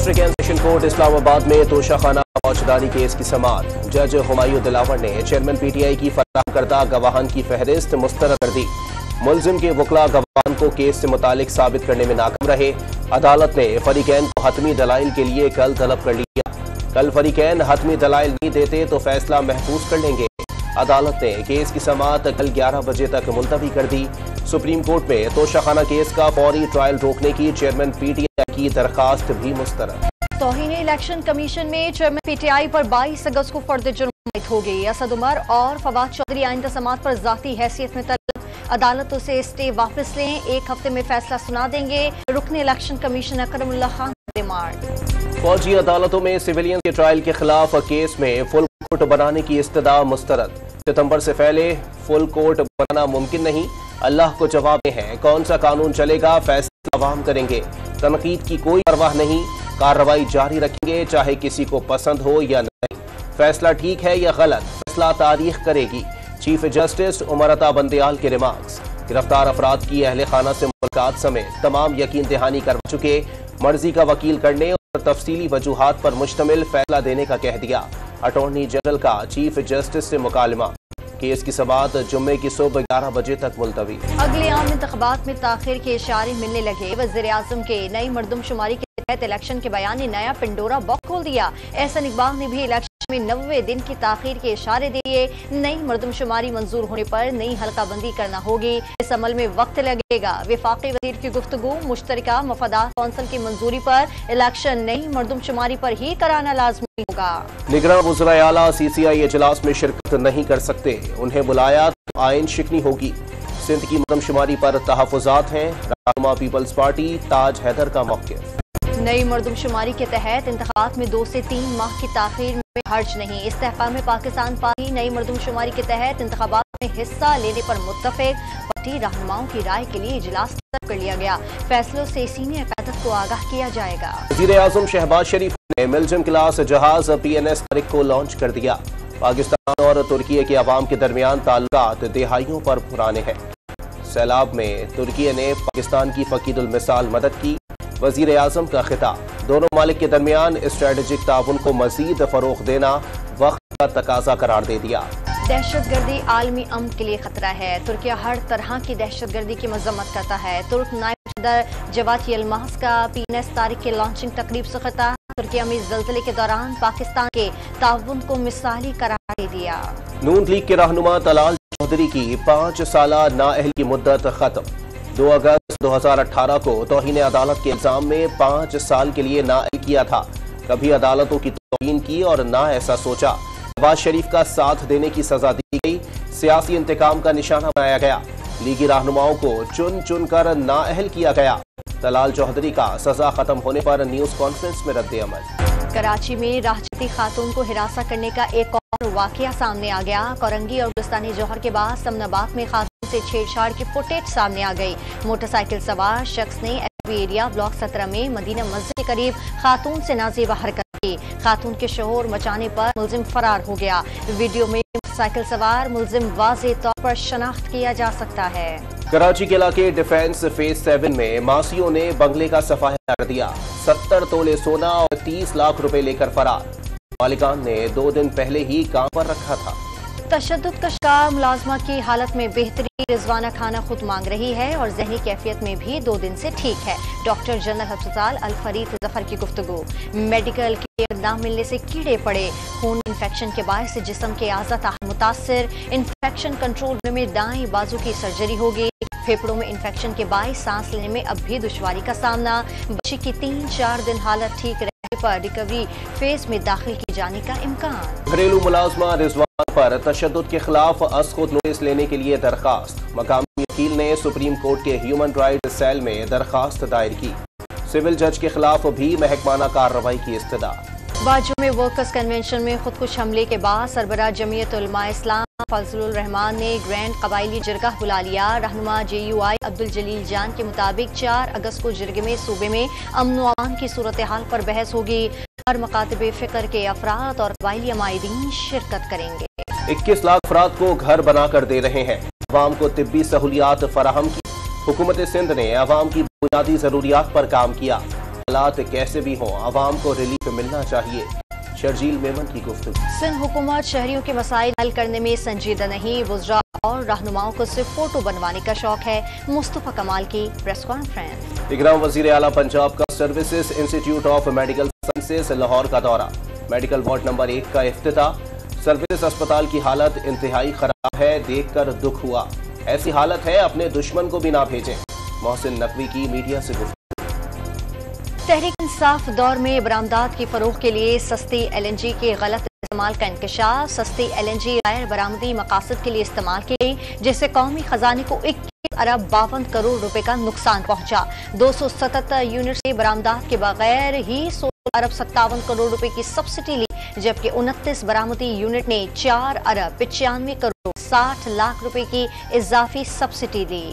District and session court Islamabad में तोशाखाना फौजदारी case की समाअत। जज हुमायूं दिलावर ने चेयरमैन पीटीआई की फराहम करदा गवाहान की फहरिस्त मुस्तरद कर दी। मुलजिम के वकला गवाहान को केस से मुतालिक साबित करने में नाकाम रहे। अदालत ने फरीकैन को हतमी दलाइल के लिए कल तलब कर लिया। कल फरीकैन हतमी दलाइल नहीं देते तो फैसला महफूज कर लेंगे। अदालत ने केस की समाअत कल 11 बजे तक मुलतवी कर दी। सुप्रीम कोर्ट में तोशाखाना केस का फौरी ट्रायल रोकने की चेयरमैन पीटीआई की दरखास्त भी मुस्तरद। तौहीन इलेक्शन कमीशन में चेयरमैन पीटीआई पर 22 अगस्त को फर्द जुर्म हो गई। असद उमर और फवाद चौधरी आइंदा समाअत पर जाती हैसियत में तलब। अदालतों से स्टे वापस लें, 1 हफ्ते में फैसला सुना देंगे। रुकन इलेक्शन कमीशन अकरमुल्लाह खान डिमांड। फौजी अदालतों में सिविलियन के ट्रायल के खिलाफ केस में फुल कोर्ट बनाने की इस्तदा मुस्तरद। सितंबर से पहले फुल कोर्ट बनाना मुमकिन नहीं। अल्लाह को जवाब में है, कौन सा कानून चलेगा फैसला अवाम करेंगे। तनकीद की कोई परवाह नहीं, कार्रवाई जारी रखेंगे चाहे किसी को पसंद हो या नहीं। फैसला ठीक है या गलत, फैसला तारीख करेगी। चीफ जस्टिस उमरता बंदयाल के रिमार्क्स। गिरफ्तार अफराद की अहले खाना से मुलाकात समेत तमाम यकीन दहानी करवा चुके। मर्जी का वकील करने और तफसीली वजूहात पर मुश्तमिल फैसला देने का कह दिया। अटॉर्नी जनरल का चीफ जस्टिस से मुकालमा। केस की समाअत जुम्मे की सुबह 11 बजे तक मुलतवी। अगले आम इंतखाबात में ताखिर के इशारे मिलने लगे। वज़ीर आज़म के नई मर्दमशुमारी के तहत इलेक्शन के बयान ने नया पिंडोरा बॉक्स खोल दिया। एहसन इकबाल ने भी इलेक्शन में 90 दिन की ताखिर के इशारे दिए। नई मर्दमशुमारी मंजूर होने पर नई हल्का बंदी करना होगी। इस अमल में वक्त लगेगा। वफाकी वज़ीर की गुफ्तगू। मुश्तरका मफादात कौंसिल की मंजूरी पर इलेक्शन नई मर्दमशुमारी पर ही कराना लाजमी होगा। निगरान वज़ीर आला CCI इजलास में शिरकत नहीं कर सकते। उन्हें बुलाया तो आइन शिकनी होगी। सिंध की मर्दमशुमारी पर तहफ़्फ़ुज़ात हैं। रहनुमा पीपल्स पार्टी ताज हैदर का मौक़िफ़। नई मर्दमशुमारी के तहत इंतखाबात में 2 से 3 माह की ताखीर में हर्ज नहीं। इस्तेहकाम पाकिस्तान पार्टी नई मर्दमशुमारी के तहत इंतखाबात में हिस्सा लेने पर मुत्तफिक। पार्टी रहनुमाओं की राय के लिए इजलास तलब कर लिया गया। फैसलों से सीनियर क़यादत को आगाह किया जाएगा। वज़ीर आज़म शहबाज शरीफ ने मिल्जिम क्लास जहाज PNS तारिक को लॉन्च कर दिया। पाकिस्तान और तुर्की के अवाम के दरमियान ताल्लुकात दिहाइयों पर पुराने हैं। सैलाब में तुर्की ने पाकिस्तान की फकीदुल मिसाल मदद की। वज़ीर आज़म का खिताब। दोनों मालिक के दरमियान स्ट्रेटेजिक ताउन को मज़ीद फ़रोग़ देना वक्त का तकाज़ा करार दे दिया। दहशतगर्दी आलमी अमन के लिए खतरा है। तुर्की हर तरह की दहशतगर्दी की मजम्मत करता है। तुर्क नायब सदर जवाद यलमास का PNS तारिक के लॉन्चिंग तकरीब से खिताब। तुर्की में ज़ल्ज़ले के दौरान पाकिस्तान के ताउन को मिसाली करार दे दिया। नून लीग के रहनुमा तलाल चौधरी की 5 साला नाअहल की मुद्दत खत्म। 2 अगस्त 2018 को तौहीन अदालत के इल्जाम में 5 साल के लिए नाअहल किया था। कभी अदालतों की तौहीन की और ना ऐसा सोचा। नवाज शरीफ का साथ देने की सजा दी गई। सियासी इंतकाम का निशाना बनाया गया। लीगी रहनुमाओं को चुन चुन कर नाअहल किया गया। तलाल चौधरी का सजा खत्म होने पर न्यूज कॉन्फ्रेंस में रद्द अमल। कराची में राहचती खातून को हिरासत करने का एक और वाकया सामने आ गया। कोरंगी और गुलिस्तानी जौहर के बाद समनाबाद में खातून से छेड़छाड़ की फुटेज सामने आ गई। मोटरसाइकिल सवार शख्स ने एरिया ब्लॉक 17 में मदीना मस्जिद के करीब खातून से नाज़ेबा हरकत की। खातून के शोर मचाने पर मुलजिम फरार हो गया। वीडियो में मोटरसाइकिल सवार मुलजिम वाज़ेह तौर पर शनाख्त किया जा सकता है। कराची के इलाके डिफेंस फेज 7 में मासियों ने बंगले का सफाया कर दिया। 70 तोले सोना और 30 लाख रुपए लेकर फरार। मालिकान ने 2 दिन पहले ही काम पर रखा था। तशद्दुद का शिकार मुलाजमा की हालत में बेहतरी। रिजवाना खाना खुद मांग रही है और जहनी कैफियत में भी 2 दिन से ठीक है। डॉक्टर जनरल अस्पताल अल फरीद जफर की गुफ्तगू। मेडिकल केयर न मिलने से कीड़े पड़े। खून इन्फेक्शन के बायस जिस्म के आज़ा मुतासिर। इन्फेक्शन कंट्रोल में दाएं बाजू की सर्जरी होगी। फेफड़ों में इन्फेक्शन के बायस सांस लेने में अब भी दुश्वारी का सामना। बच्ची की 3-4 दिन हालत ठीक रहने पर रिकवरी फेज में दाखिल किए जाने का इम्कान। घरेलू मुलाजमा रिजवान पर तशद्दुद के खिलाफ अज़खुद नोटिस लेने के लिए दरखास्त। मकामी वकील ने सुप्रीम कोर्ट के ह्यूमन राइट सेल में दरखास्त दायर की। सिविल जज के खिलाफ भी महकमाना कार्रवाई की इस्तदा। बाजू में वर्कर्स कन्वेंशन में खुदकुश हमले के बाद सरबराह जमीयत उलमा इस्लाम फजलुर रहमान ने ग्रैंड कबायली जरगाह बुला लिया। रहनुमा JUI अब्दुल जलील जान के मुताबिक 4 अगस्त को जरगे में सूबे में अमन व अमान की सूरत हाल पर बहस होगी। हर मकातबे फिक्र के अफराद और कबायली अमायदीन शिरकत करेंगे। 21 लाख अफराद को घर बनाकर दे रहे हैं। अवाम को तिब्बी सहूलियात फराहम की। हुकूमत सिंध ने अवाम की बुनियादी जरूरियात पर काम किया। हालात कैसे भी हों आवाम को रिलीफ मिलना चाहिए। शर्जील मेमन की गुफ्तगू। सिंध हुकूमत शहरियों के मसाइल हल करने में संजीदा नहीं, वुज़रा और रहनुमाओं को सिर्फ फोटो बनवाने का शौक है। मुस्तफा कमाल की प्रेस कॉन्फ्रेंस। इकराम वज़ीर आला पंजाब का services institute of medical sciences Lahore का दौरा। मेडिकल वार्ड नंबर 1 का इफ्तिताह। सर्विसेज अस्पताल की हालत इंतहाई खराब है, देखकर दुख हुआ। ऐसी हालत है अपने दुश्मन को भी ना भेजें। मोहसिन नकवी की मीडिया से गुफ्तगू। तहरीक इंसाफ दौर में बरामदात की फरोख के लिए सस्ती LNG के गलत इस्तेमाल का इंकशाफ। सस्ती LNG गैर बरामदी मकासद के लिए इस्तेमाल की गई, जिससे कौमी खजाने को 21 अरब 52 करोड़ रुपए का नुकसान पहुंचा। 277 यूनिट से बरामदात के बगैर ही 16 अरब 57 करोड़ रुपए की सब्सिडी ली, जबकि 29 बरामदी यूनिट ने 4 अरब 95 करोड़ 60 लाख रुपए की इजाफी सब्सिडी ली।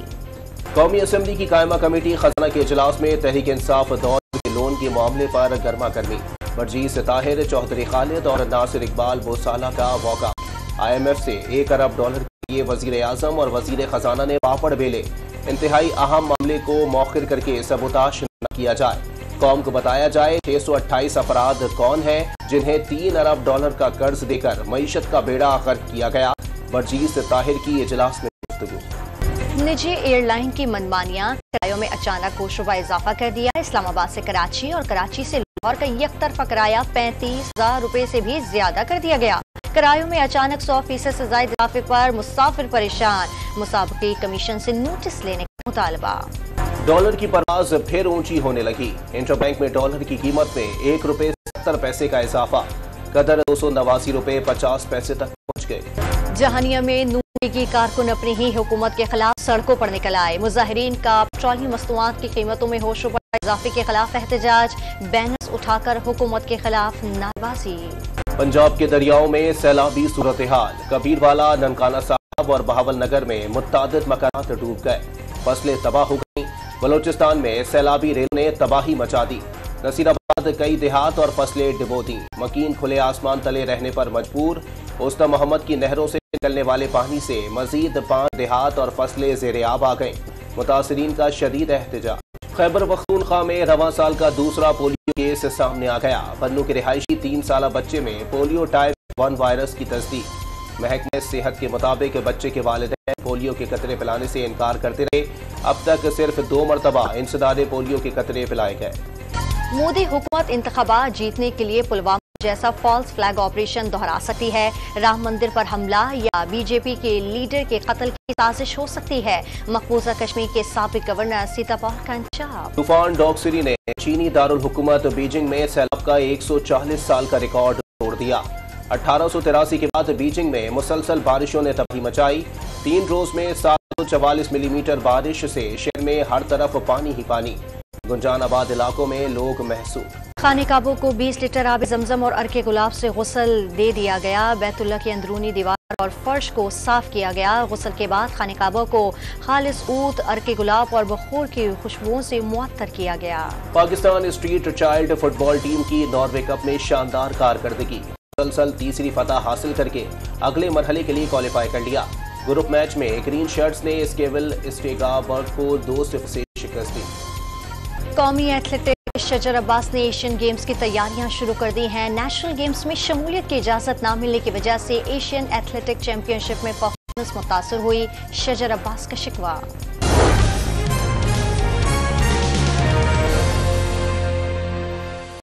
कौमी असम्बली की कायमा कमेटी खजाना के इजलास में तहरीक इंसाफ दौर के लोन के मामले पर गर्मा गर्मी। बरजीस ताहिर, चौधरी खालिद और नासिर इकबाल बोसाला का वॉकआउट। IMF से 1 अरब डॉलर के लिए वजीर आजम और वजीर खजाना ने पापड़ बेले। इंतहाई अहम मामले को मौखिर करके सबूताश न किया जाए। कौम को बताया जाए 628 अफराद कौन है जिन्हें 3 अरब डॉलर का कर्ज देकर मईशत का बेड़ा गर्क किया गया। बरजीस ताहिर की इजलास में गुफ्तगू। निजी एयरलाइन की मनमानियां, किरायों में अचानक गोशोबा इजाफा कर दिया। इस्लामाबाद से कराची और कराची से लाहौर का यकतरफा किराया 35,000 रुपए से भी ज्यादा कर दिया गया। किरायों में अचानक 100% से ज्यादा इजाफे पर मुसाफिर परेशान। मुसाबकी कमीशन से नोटिस लेने का मुतालबा। डॉलर की परवाज फिर ऊंची होने लगी। इंटरबैंक में डॉलर की कीमत में 1 रुपए 70 पैसे का इजाफा। कदर 289 रुपए 50 पैसे तक पहुँच गए। जहानिया में नून लीगी कारकुन अपनी ही हुकूमत के खिलाफ सड़कों पर निकल आए। मुजाहिरीन का पेट्रोलियम मस्तूआत की कीमतों में होशोबा इजाफे के खिलाफ एहतजाज। बैनर्स उठाकर हुकूमत के खिलाफ नारेबाजी। पंजाब के दरियाओं में सैलाबी सूरत हाल। कबीरवाला, ननकाना साहब और बहावल नगर में मुत्तादिद मकानात डूब गए। फसलें तबाह हो गईं। बलोचिस्तान में सैलाबी रेल ने तबाही मचा दी। नसीराबाद कई देहात और फसलें डुबो दी। मकीन खुले आसमान तले रहने पर मजबूर। उस्ता मोहम्मद की नहरों से निकलने वाले पानी से मजीद 5 देहात और फसलें ज़ेर-ए-आब आ गईं। मुतासिरीन का शदीद एहतजाज। खैबर पख्तूनख्वा में रवां साल का दूसरा पोलियो केस सामने आ गया। पन्नू के रिहायशी 3 साल बच्चे में पोलियो टाइप 1 वायरस की तस्दीक। महकमे सेहत के मुताबिक बच्चे के वालिदैन पोलियो के कतरे पिलाने से इनकार करते रहे। अब तक सिर्फ 2 मरतबा इंसदादे पोलियो के कतरे पिलाए गए। मोदी हुकूमत इंतखाबात जीतने के लिए पुलवामा जैसा फॉल्स फ्लैग ऑपरेशन दोहरा सकती है। राम मंदिर पर हमला या बीजेपी के लीडर के कत्ल की साजिश हो सकती है। मकबूजा कश्मीर के साबिक गवर्नर सीतापाल का इंचार्ज। तूफान डॉक्सरी ने चीनी दारुल हुकूमत बीजिंग में सैलाब का 140 साल का रिकॉर्ड तोड़ दिया। 1883 के बाद बीजिंग में मुसलसल बारिशों ने तबाही मचाई। 3 रोज में 744 मिलीमीटर बारिश से शहर में हर तरफ पानी ही पानी। गुंजानाबाद इलाकों में लोग महसूस। खाने काबू को 20 लीटर आब जमजम और अर्के गुलाब से गुस्ल दे दिया गया। बैतुल्ला की अंदरूनी दीवार और फर्श को साफ किया गया। गुस्ल के बाद खाने काबू को खालिस ऊद, अर्के गुलाब और बखूर की खुशबुओं से मुअत्तर किया गया। Pakistan street child football team की नॉर्वे कप में शानदार कारकर्दगी। मुसलसल तीसरी फतह हासिल करके अगले मरहले के लिए क्वालिफाई कर लिया। ग्रुप मैच में ग्रीन शर्ट्स ने स्केविल स्टेगाबर्ग को 2-0 से शिकस्त दी। कौमी एथलेटिक शजर अब्बास ने एशियन गेम्स की तैयारियां शुरू कर दी हैं। नेशनल गेम्स में शमूलियत की इजाजत न मिलने की वजह से एशियन एथलेटिक चैंपियनशिप में परफॉर्मेंस मुतासर हुई। शजर अब्बास का शिकवा।